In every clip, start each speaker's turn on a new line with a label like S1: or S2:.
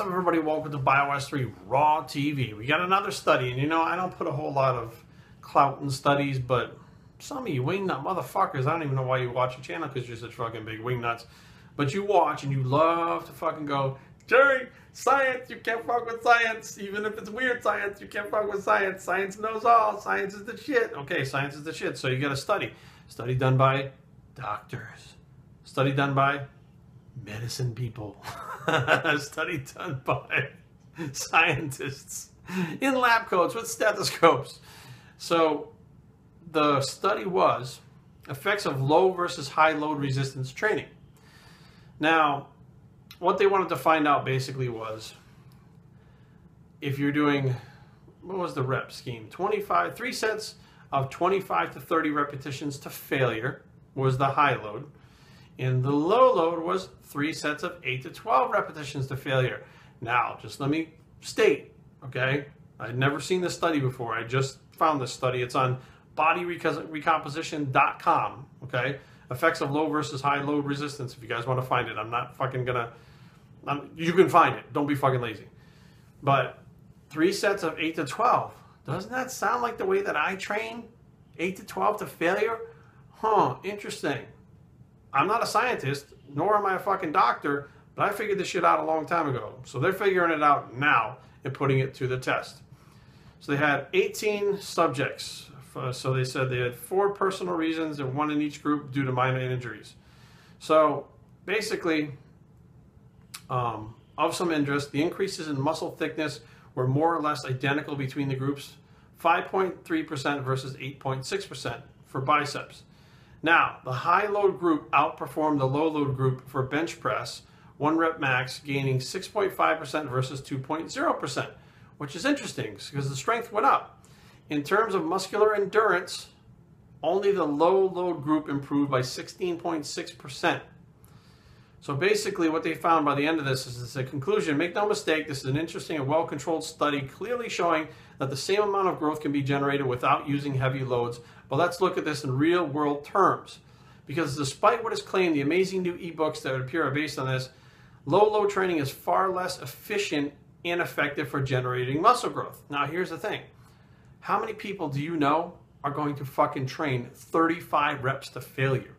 S1: What's up, everybody? Welcome to Bios3 Raw TV. We got another study, and you know, I don't put a whole lot of clout in studies, but some of you wingnut motherfuckers, I don't even know why you watch the channel because you're such fucking big wingnuts, but you watch and you love to fucking go, Jerry, science, you can't fuck with science. Even if it's weird science, you can't fuck with science. Science knows all. Science is the shit. Okay, science is the shit, so you got to study. Study done by doctors. Study done by medicine people. Study done by scientists in lab coats with stethoscopes. So the study was effects of low versus high load resistance training. Now, what they wanted to find out basically was if you're doing, what was the rep scheme? 3 sets of 25 to 30 repetitions to failure was the high load. And the low load was 3 sets of 8 to 12 repetitions to failure. Now, just let me state, okay? I'd never seen this study before. I just found this study. It's on bodyrecomposition.com, okay? Effects of low versus high load resistance. If you guys want to find it, I'm not fucking gonna, you can find it. Don't be fucking lazy. But 3 sets of 8 to 12. Doesn't that sound like the way that I train? 8 to 12 to failure? Huh, interesting. I'm not a scientist, nor am I a fucking doctor, but I figured this shit out a long time ago. So they're figuring it out now and putting it to the test. So they had 18 subjects. So they said they had 4 personal reasons and 1 in each group due to minor injuries. So basically, of some interest, the increases in muscle thickness were more or less identical between the groups, 5.3% versus 8.6% for biceps. Now, the high load group outperformed the low load group for bench press, 1 rep max, gaining 6.5% versus 2.0%, which is interesting because the strength went up. In terms of muscular endurance, only the low load group improved by 16.6%. So basically what they found by the end of this is a conclusion. Make no mistake, this is an interesting and well-controlled study clearly showing that the same amount of growth can be generated without using heavy loads. But let's look at this in real-world terms. Because despite what is claimed, the amazing new ebooks that appear are based on this, low-load training is far less efficient and effective for generating muscle growth. Now here's the thing. How many people do you know are going to fucking train 35 reps to failure?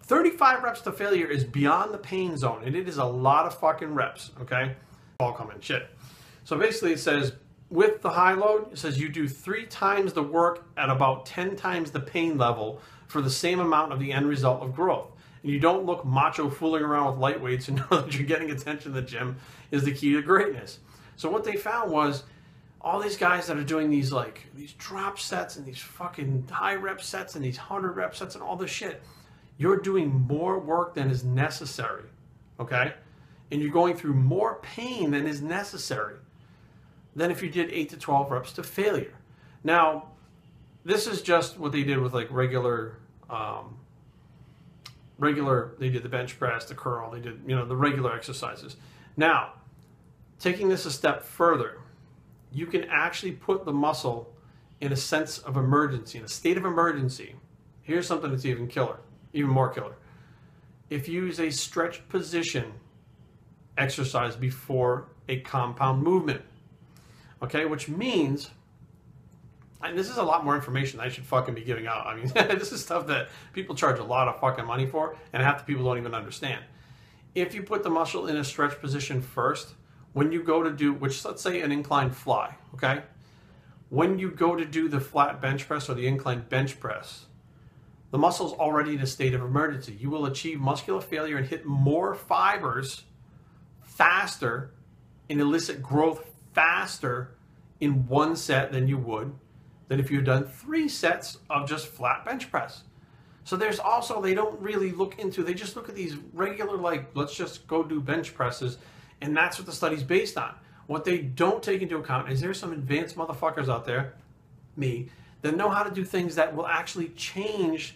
S1: 35 reps to failure is beyond the pain zone, and it is a lot of fucking reps, okay? All coming shit. So basically it says, with the high load, it says you do 3 times the work at about 10 times the pain level for the same amount of the end result of growth. And you don't look macho fooling around with light weights and know that you're getting attention in the gym is the key to greatness. So what they found was all these guys that are doing these drop sets and these fucking high rep sets and these 100 rep sets and all this shit, you're doing more work than is necessary, okay? And you're going through more pain than is necessary than if you did 8 to 12 reps to failure. Now, this is just what they did with like regular, they did the bench press, the curl, they did, you know, the regular exercises. Now, taking this a step further, you can actually put the muscle in a sense of emergency, in a state of emergency. Here's something that's even killer. Even more killer. If you use a stretched position exercise before a compound movement, okay, which means, and this is a lot more information I should fucking be giving out. I mean, this is stuff that people charge a lot of fucking money for, and half the people don't even understand. If you put the muscle in a stretched position first, when you go to do, which let's say an incline fly, okay, when you go to do the flat bench press or the incline bench press, the muscle's already in a state of emergency. You will achieve muscular failure and hit more fibers faster and elicit growth faster in 1 set than you would than if you had done 3 sets of just flat bench press. So there's also, they don't really look into, they just look at these regular, like, let's just go do bench presses, and that's what the study's based on. What they don't take into account is there's some advanced motherfuckers out there, me, that know how to do things that will actually change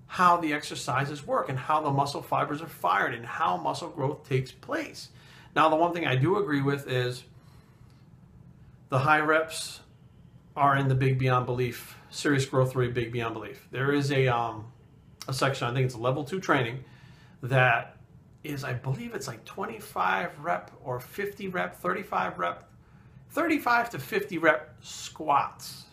S1: how the exercises work and how the muscle fibers are fired and how muscle growth takes place. Now, the one thing I do agree with is the high reps are in the big beyond belief, serious growth rate, big beyond belief. There is a section, I think it's level 2 training, that is, I believe it's like 25 rep or 50 rep, 35 rep, 35 to 50 rep squats,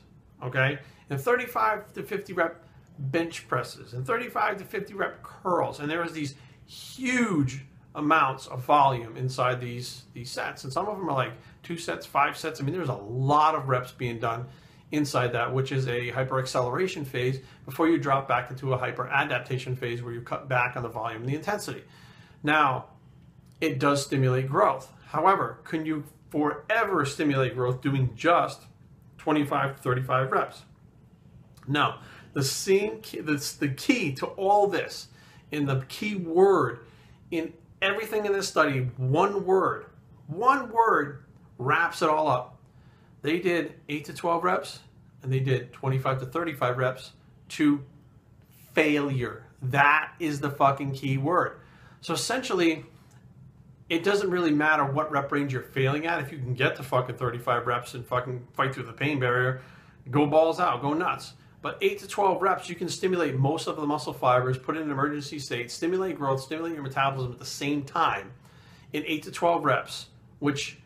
S1: okay? And 35 to 50 rep bench presses and 35 to 50 rep curls. And there's these huge amounts of volume inside these sets. And some of them are like 2 sets, 5 sets. I mean, there's a lot of reps being done inside that, which is a hyper-acceleration phase before you drop back into a hyper-adaptation phase where you cut back on the volume and the intensity. Now, it does stimulate growth. However, can you forever stimulate growth doing just 25 to 35 reps? No. The key to all this, in the key word in everything in this study, one word wraps it all up. They did 8 to 12 reps, and they did 25 to 35 reps to failure. That is the fucking key word. So essentially, it doesn't really matter what rep range you're failing at. If you can get to fucking 35 reps and fucking fight through the pain barrier, go balls out, go nuts. But 8 to 12 reps, you can stimulate most of the muscle fibers, put it in an emergency state, stimulate growth, stimulate your metabolism at the same time in 8 to 12 reps, which,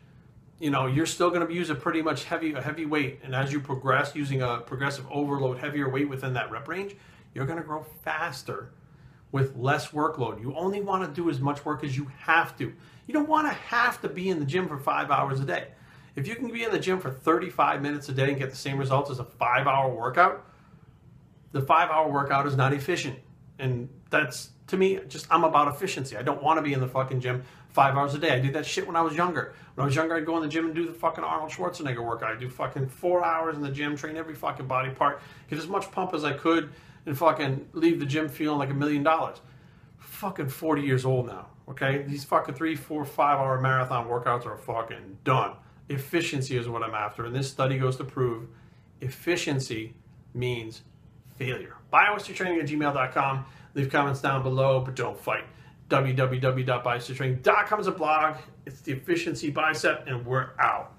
S1: you know, you're still going to use a pretty much heavy weight. And as you progress using a progressive overload, heavier weight within that rep range, you're going to grow faster with less workload. You only want to do as much work as you have to. You don't want to have to be in the gym for 5 hours a day. If you can be in the gym for 35 minutes a day and get the same results as a 5-hour workout, the 5-hour workout is not efficient. And that's, to me, I'm about efficiency. I don't want to be in the fucking gym 5 hours a day. I did that shit when I was younger. When I was younger, I'd go in the gym and do the fucking Arnold Schwarzenegger workout. I'd do fucking 4 hours in the gym, train every fucking body part, get as much pump as I could, and fucking leave the gym feeling like $1 million. Fucking 40 years old now, okay? These fucking 3, 4, 5-hour marathon workouts are fucking done. Efficiency is what I'm after, and this study goes to prove efficiency means failure. Biohistorytraining@gmail.com. Leave comments down below, but don't fight. www.biohistorytraining.com is a blog. It's the efficiency bicep, and we're out.